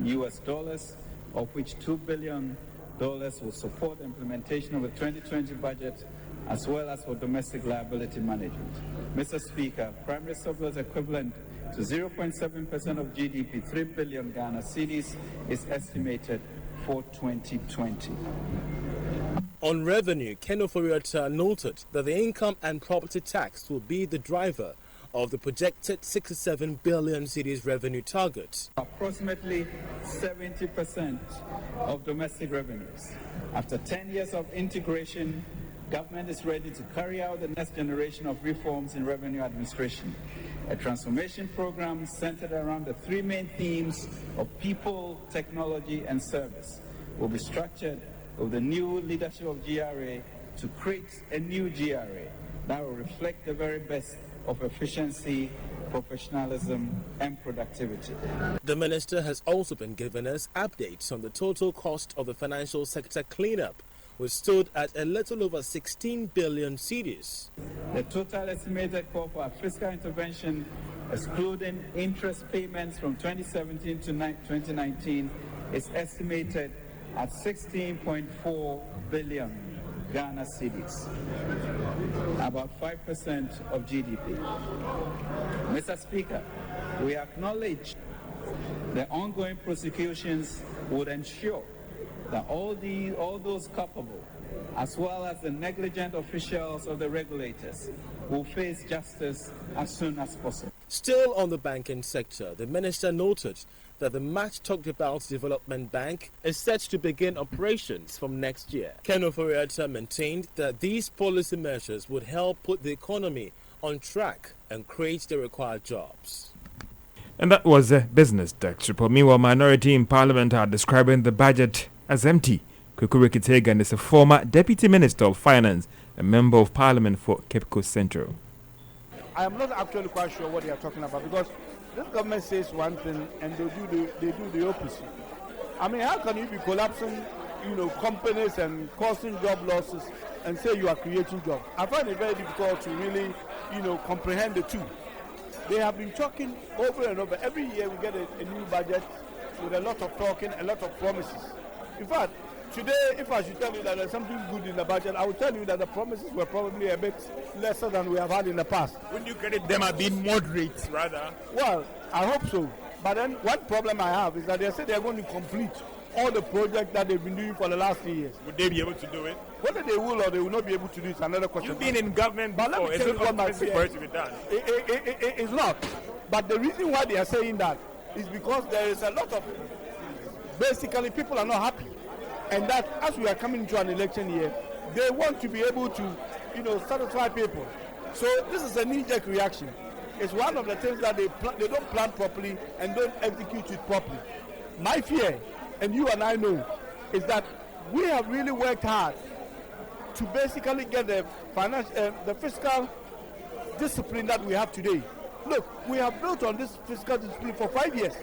US dollars, of which $2 billion will support the implementation of the 2020 budget, as well as for domestic liability management. Mr. Speaker, primary surplus equivalent to 0.7% of GDP, 3 billion Ghana cedis, is estimated for 2020. On revenue, Ken Ofori-Atta noted that the income and property tax will be the driver of the projected 67 billion cedis revenue target. Approximately 70% of domestic revenues. After 10 years of integration, government is ready to carry out the next generation of reforms in revenue administration. A transformation program centered around the three main themes of people, technology, and service will be structured with the new leadership of GRA to create a new GRA that will reflect the very best of efficiency, professionalism, and productivity. The minister has also been giving us updates on the total cost of the financial sector cleanup, which stood at a little over 16 billion cedis. The total estimated call for fiscal intervention, excluding interest payments from 2017 to 2019, is estimated at 16.4 billion Ghana cedis, about 5% of GDP. Mr. Speaker, we acknowledge the ongoing prosecutions would ensure that all those culpable, as well as the negligent officials of the regulators, will face justice as soon as possible. Still on the banking sector, the minister noted that the much talked about development bank is set to begin operations from next year. Ken Ofori-Atta maintained that these policy measures would help put the economy on track and create the required jobs. And that was a business desk report. Meanwhile, minority in parliament are describing the budget as empty. Kweku Rekitegan is a former deputy minister of finance, a member of parliament for Cape Coast Central. I am not actually quite sure what they are talking about, because this government says one thing and they do the opposite. I mean, how can you be collapsing, companies and causing job losses and say you are creating jobs? I find it very difficult to really, comprehend the two. They have been talking over and over. Every year we get a new budget with a lot of talking, a lot of promises. In fact, today, if I should tell you that there's something good in the budget, I will tell you that the promises were probably a bit lesser than we have had in the past. Wouldn't you credit them as being moderate, rather? Well, I hope so. But then one problem I have is that they say they're going to complete all the projects that they've been doing for the last 3 years. Would they be able to do it? Whether they will or they will not be able to do it is another question. You've been in government before. But let me tell you what my fear for it to be done. It's not. But the reason why they are saying that is because there is a lot of, basically people are not happy. And that as we are coming into an election year, they want to be able to, satisfy people. So this is a knee-jerk reaction. It's one of the things that they don't plan properly and don't execute it properly. My fear, and you and I know, is that we have really worked hard to basically get the fiscal discipline that we have today. Look, we have built on this fiscal discipline for 5 years.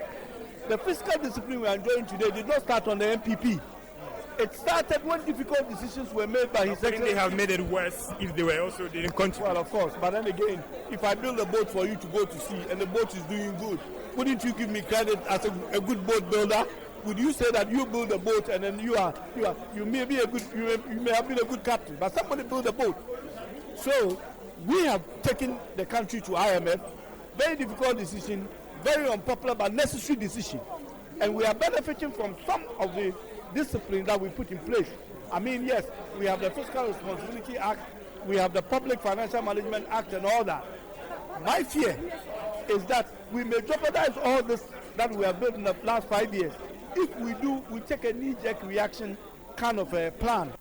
The fiscal discipline we are enjoying today did not start on the MPP. It started when difficult decisions were made by His Excellency. They have made it worse if they were also didn't contribute. Well, of course. But then again, if I build a boat for you to go to sea and the boat is doing good, wouldn't you give me credit as a good boat builder? Would you say that you build a boat and then you may have been a good captain, but somebody built a boat? So we have taken the country to IMF. Very difficult decision, very unpopular but necessary decision, and we are benefiting from some of the discipline that we put in place. I mean, yes, we have the Fiscal Responsibility Act, we have the Public Financial Management Act and all that. My fear is that we may jeopardize all this that we have built in the last 5 years. If we do, we take a knee-jerk reaction kind of a plan.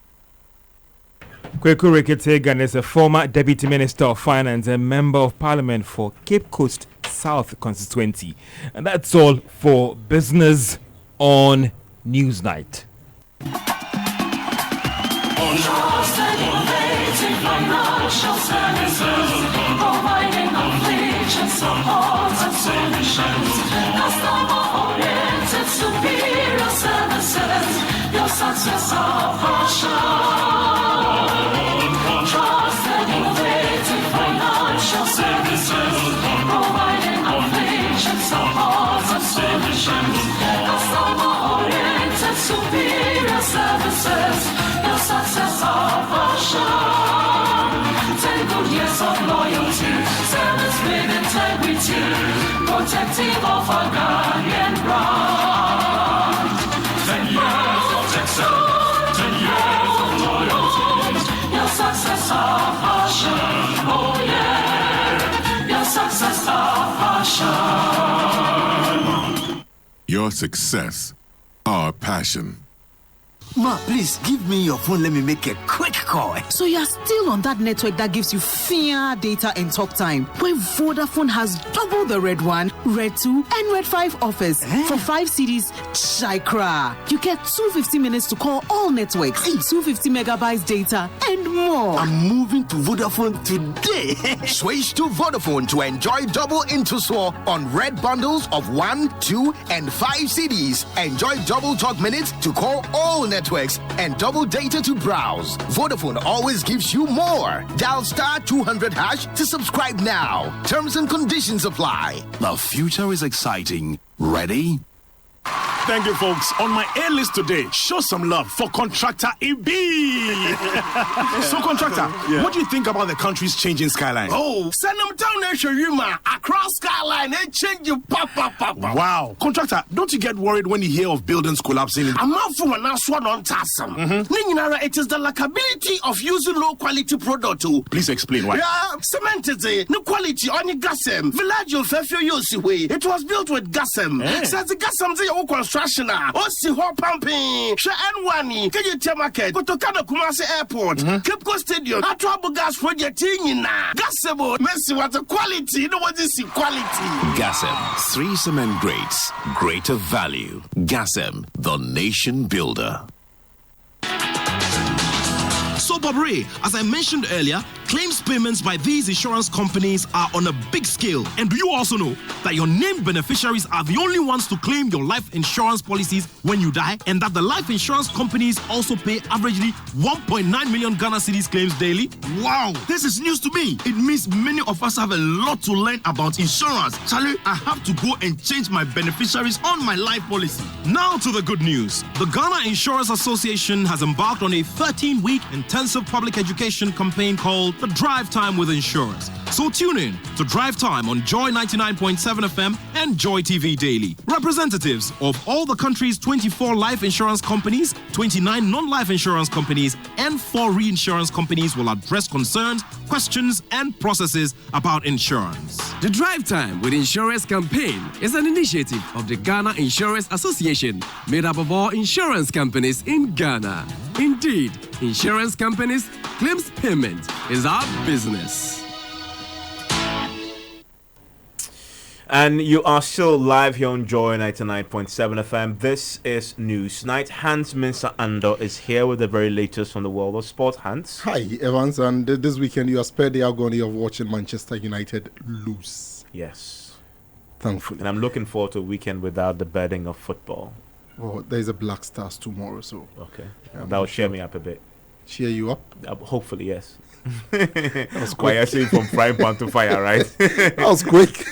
Kweku Rekitegan is a former Deputy Minister of Finance and Member of Parliament for Cape Coast South constituency. And that's all for business on Newsnight. Financial services, providing knowledge and support and solutions. Customer-oriented, superior services. Your success our passion. Trusted, innovative financial services, providing knowledge and support and solutions. Customer-oriented, superior services. Your success our passion. 10 good years of loyalty, service with integrity, protective of our Ghanaian brand. 10 years of excellence, 10 years of loyalty. Your success our passion, oh yeah. Your success our passion. Your success our passion. Ma, please give me your phone. Let me make a quick call. So you're still on that network that gives you fair data and talk time, where Vodafone has double the Red 1, Red 2, and Red 5 offers. For 5 CDs, Chikra. You get 250 minutes to call all networks, 250 megabytes data, and more. I'm moving to Vodafone today. Switch to Vodafone to enjoy double Intusor on red bundles of 1, 2, and 5 CDs. Enjoy double talk minutes to call all networks and double data to browse. Vodafone always gives you more. Dial *200# to subscribe now. Terms and conditions apply. The future is exciting. Ready? Thank you, folks. On my A list today, show some love for Contractor EB. So, Contractor, what do you think about the country's changing skyline? Oh, send them down there, Shirima. Across skyline, they change you. Wow. Contractor, don't you get worried when you hear of buildings collapsing? I'm out for an aswan on Tassam. It is the likability of using low quality product. Please explain why. Yeah, cement is no quality on the gasem. Village of Fefu. It was built with gasem. Says the gasem construction see hot pumping N1 can you tell market Kotokana Kumasi Airport Cape Coast Stadium a trouble gas project in Gasebo Messi what the quality you know what is quality Gasem 3 cement grades greater value Gasem the nation builder. So, Bobre, as I mentioned earlier, claims payments by these insurance companies are on a big scale. And do you also know that your named beneficiaries are the only ones to claim your life insurance policies when you die? And that the life insurance companies also pay averagely 1.9 million Ghana cedis claims daily? Wow, this is news to me. It means many of us have a lot to learn about insurance. Charlie, I have to go and change my beneficiaries on my life policy. Now to the good news. The Ghana Insurance Association has embarked on a 13-week intensive public education campaign called The Drive Time with Insurance. So tune in to Drive Time on Joy 99.7 FM and Joy TV Daily. Representatives of all the country's 24 life insurance companies, 29 non-life insurance companies, and 4 reinsurance companies will address concerns, questions, and processes about insurance. The Drive Time with Insurance campaign is an initiative of the Ghana Insurance Association, made up of all insurance companies in Ghana. Indeed, insurance companies' claims payment is our business. And you are still live here on Joy 99.7 FM. This is News Night. Hans Minster Ando is here with the very latest from the world of sport. Hans. Hi, Evans. And this weekend you are spared the agony of watching Manchester United lose. Yes. Thankfully. And I'm looking forward to a weekend without the burden of football. Well, there's a Black Stars tomorrow, so... Okay. That will cheer me up a bit. Cheer you up? Hopefully, yes. That was quick. Why you're saying from frying pan to fire, right? That was quick.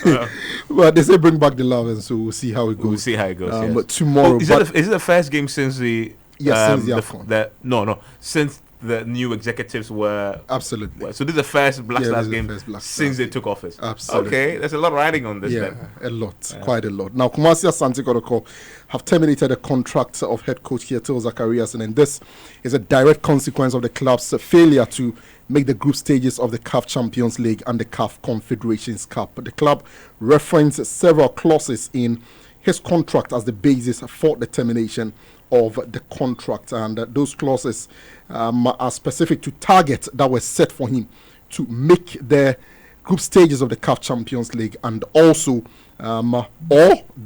But they say bring back the love, and so we'll see how it goes. We'll see how it goes. Yes. But tomorrow, is it the first game since the? Yes, since the AFCON. Since the new executives were absolutely. So this is the first Black Stars game since they took office. Absolutely. Okay, there's a lot riding on this. Yeah, a lot, quite a lot. Now, Kumasi Asante Kotoko have terminated the contract of head coach Kietil Zacharias, and this is a direct consequence of the club's failure to make the group stages of the CAF Champions League and the CAF Confederations Cup. The club referenced several clauses in his contract as the basis for the termination of the contract, and those clauses are specific to targets that were set for him to make the group stages of the CAF Champions League and also or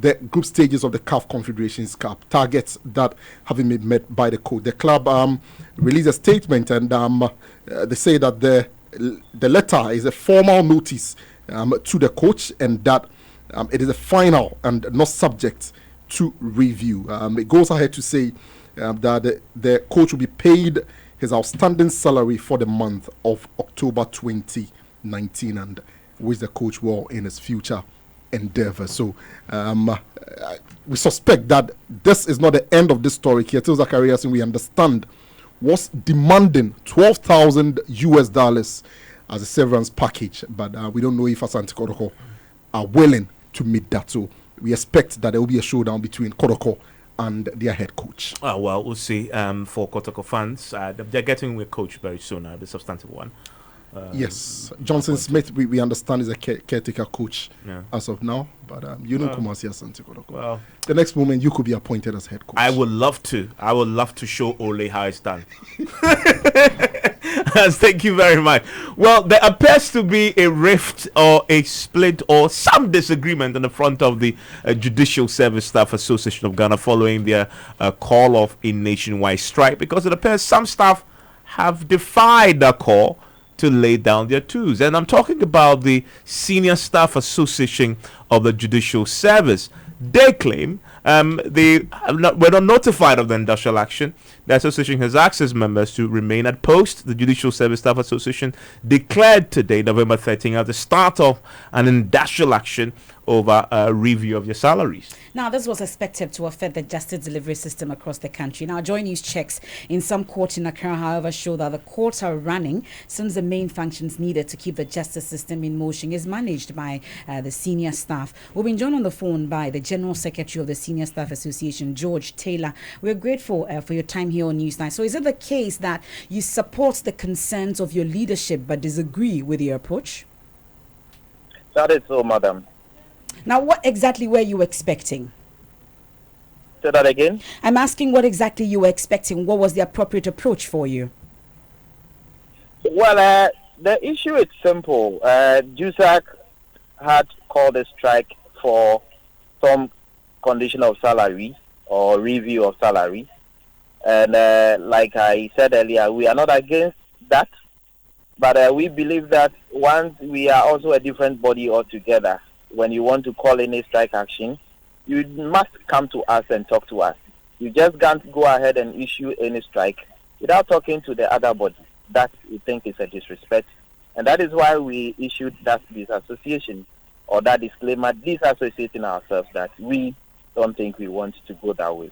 the group stages of the CAF Confederations Cup, targets that haven't been met by the coach. The club released a statement, and they say that the letter is a formal notice to the coach, and that it is a final and not subject to review. It goes ahead to say that the coach will be paid his outstanding salary for the month of October 2019, and wish the coach well in his future endeavor. So we suspect that this is not the end of this story. Kietil Zacharias, we understand, was demanding $12,000 as a severance package, but we don't know if Asante Kotoko are willing to meet that. So we expect that there will be a showdown between Kotoko and their head coach. Oh, well, we'll see. For Kotoko fans, they're getting a coach very soon, the substantive one. Yes, Johnson Smith, we understand, is a caretaker coach as of now. But Kumasi Asante Kotoko. Well, the next moment you could be appointed as head coach. I would love to. I would love to show Ole how it's done. Thank you very much. Well, there appears to be a rift or a split or some disagreement in the front of the Judicial Service Staff Association of Ghana following their call of a nationwide strike, because it appears some staff have defied the call to lay down their tools. And I'm talking about the Senior Staff Association of the Judicial Service. They claim they were not notified of the industrial action. The association has asked its members to remain at post. The Judicial Service Staff Association declared today, November 13, at the start of an industrial action over a review of your salaries. Now, this was expected to affect the justice delivery system across the country. Now, Joy News checks in some courts in Accra, however, show that the courts are running since the main functions needed to keep the justice system in motion is managed by the senior staff. We've been joined on the phone by the General Secretary of the Senior Staff Association, George Taylor. We're grateful for your time here on Newsnight. So is it the case that you support the concerns of your leadership but disagree with your approach? That is so, madam. Now, what exactly were you expecting? Say that again. I'm asking what exactly you were expecting. What was the appropriate approach for you? Well, the issue is simple. JUSAC had called a strike for some condition of salary or review of salary. And like I said earlier, we are not against that. But we believe that once we are also a different body altogether, when you want to call any strike action, you must come to us and talk to us. You just can't go ahead and issue any strike without talking to the other body. That we think is a disrespect. And that is why we issued that disassociation or that disclaimer, disassociating ourselves, that we don't think we want to go that way.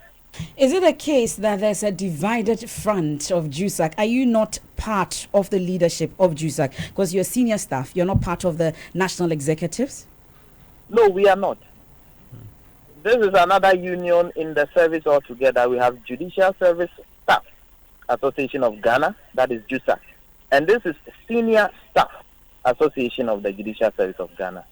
Is it a case that there's a divided front of JUSAC? Are you not part of the leadership of JUSAC? Because you're senior staff, you're not part of the national executives? No, we are not. This is another union in the service altogether. We have Judicial Service Staff Association of Ghana, that is JUSAC. And this is Senior Staff Association of the Judicial Service of Ghana.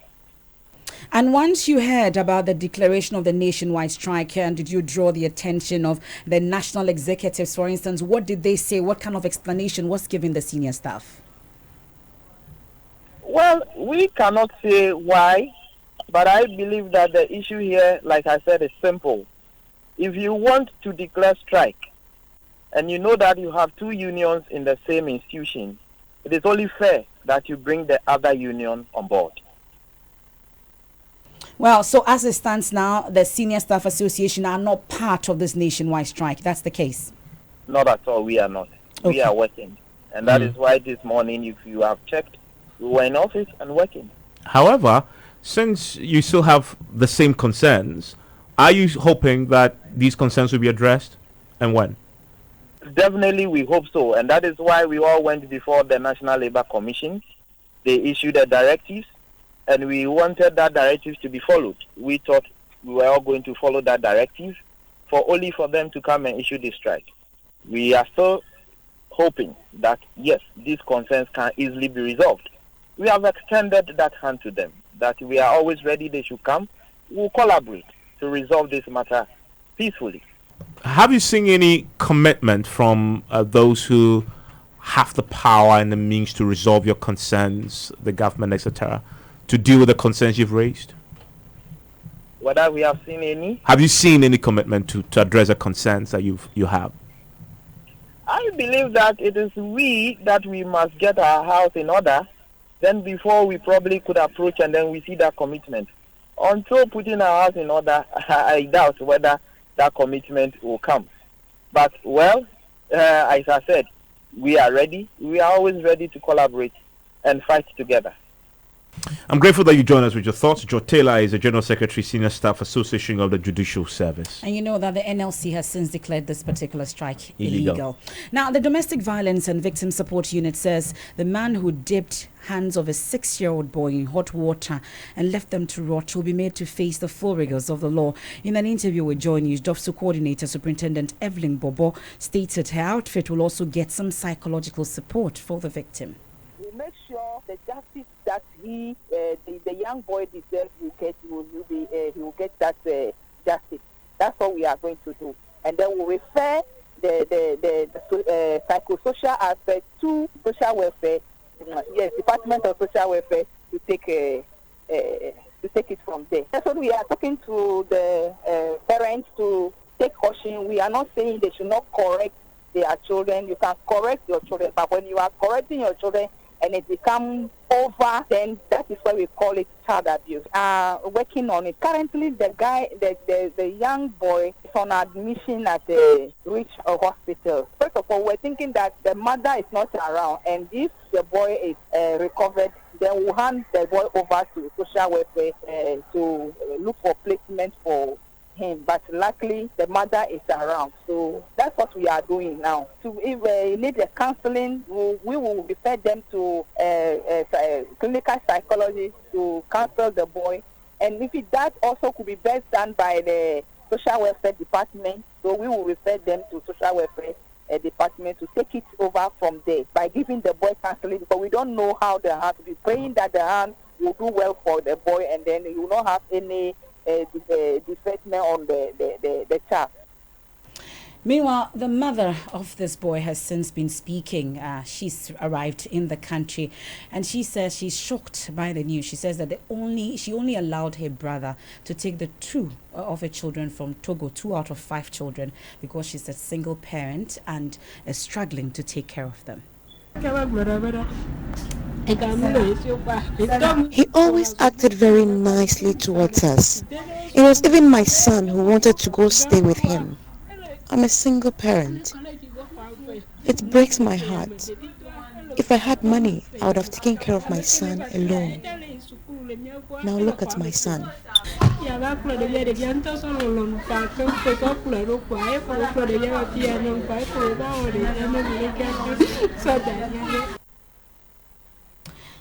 And once you heard about the declaration of the nationwide strike, and did you draw the attention of the national executives, for instance? What did they say? What kind of explanation was given the senior staff? Well, we cannot say why, but I believe that the issue here, like I said, is simple. If you want to declare strike, and you know that you have two unions in the same institution, it is only fair that you bring the other union on board. Well, so as it stands now, the Senior Staff Association are not part of this nationwide strike. That's the case? Not at all. We are not. Okay. We are working. And that is why this morning, if you have checked, we were in office and working. However, since you still have the same concerns, are you hoping that these concerns will be addressed, and when? Definitely, we hope so. And that is why we all went before the National Labour Commission. They issued the directives, and we wanted that directive to be followed. We thought we were all going to follow that directive only for them to come and issue this strike. We are still hoping that, yes, these concerns can easily be resolved. We have extended that hand to them, that we are always ready, they should come. We'll collaborate to resolve this matter peacefully. Have you seen any commitment from those who have the power and the means to resolve your concerns, the government, etc., to deal with the concerns you've raised? Whether we have seen any? Have you seen any commitment to address the concerns that you have? I believe that it is we that we must get our house in order. Then before we probably could approach, and then we see that commitment. Until putting our house in order, I doubt whether that commitment will come. But, well, as I said, we are ready. We are always ready to collaborate and fight together. I'm grateful that you joined us with your thoughts. Joe Taylor is the General Secretary, Senior Staff Association of the Judicial Service. And you know that the NLC has since declared this particular strike illegal. Now, the Domestic Violence and Victim Support Unit says the man who dipped hands of a 6-year-old boy in hot water and left them to rot will be made to face the full rigors of the law. In an interview with Joy News, DOFSU Coordinator Superintendent Evelyn Bobo stated her outfit will also get some psychological support for the victim. We make the justice that the young boy deserves, he will get that justice. That's what we are going to do. And then we'll refer the psychosocial aspect to social welfare, Department of Social Welfare, to take it from there. That's what we are talking to the parents to take caution. We are not saying they should not correct their children. You can correct your children, but when you are correcting your children and it becomes over, then that is why we call it child abuse. Working on it. Currently, the young boy is on admission at the Rich Hospital. First of all, we're thinking that the mother is not around, and if the boy is recovered, then we'll hand the boy over to social welfare to look for placement for him. But luckily, the mother is around. So that's what we are doing now. So if they need a counseling, we will refer them to clinical psychologist to counsel the boy. And if that also could be best done by the social welfare department, so we will refer them to social welfare department to take it over from there by giving the boy counseling, because we don't know how the hand will be praying that the hand will do well for the boy, and then you will not have any defacement on the child. Meanwhile, the mother of this boy has since been speaking. She's arrived in the country, and she says she's shocked by the news. She says that she only allowed her brother to take the two of her children from Togo, 2 out of 5 children, because she's a single parent and is struggling to take care of them. He always acted very nicely towards us. It was even my son who wanted to go stay with him. I'm a single parent. It breaks my heart. If I had money, I would have taken care of my son alone. Now look at my son.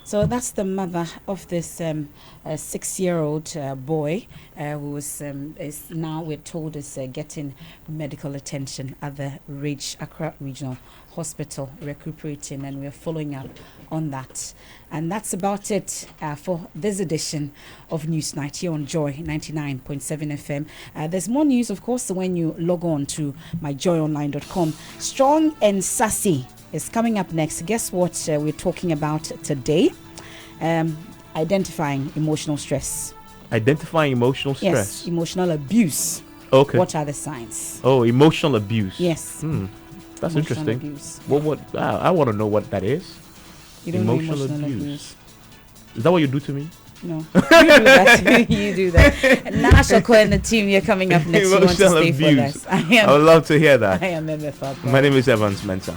So that's the mother of this 6-year-old boy who is now, we're told, is getting medical attention at the Accra Regional Hospital, recuperating, and we're following up on that. And that's about it for this edition of Newsnight here on Joy 99.7 FM. There's more news, of course, when you log on to myjoyonline.com. Strong and Sassy is coming up next. Guess what we're talking about today? Identifying emotional stress. Identifying emotional stress? Yes, emotional abuse. Okay. What are the signs? Oh, emotional abuse. Yes. That's Emotional interesting. abuse. I want to know what that is. You don't know emotional abuse. Is that what you do to me? No. You do that. You do that. Nashako and the team, you're coming up next. You want to stay abuse. for us. I would love to hear that. I am MFA. My name is Evans Mensah.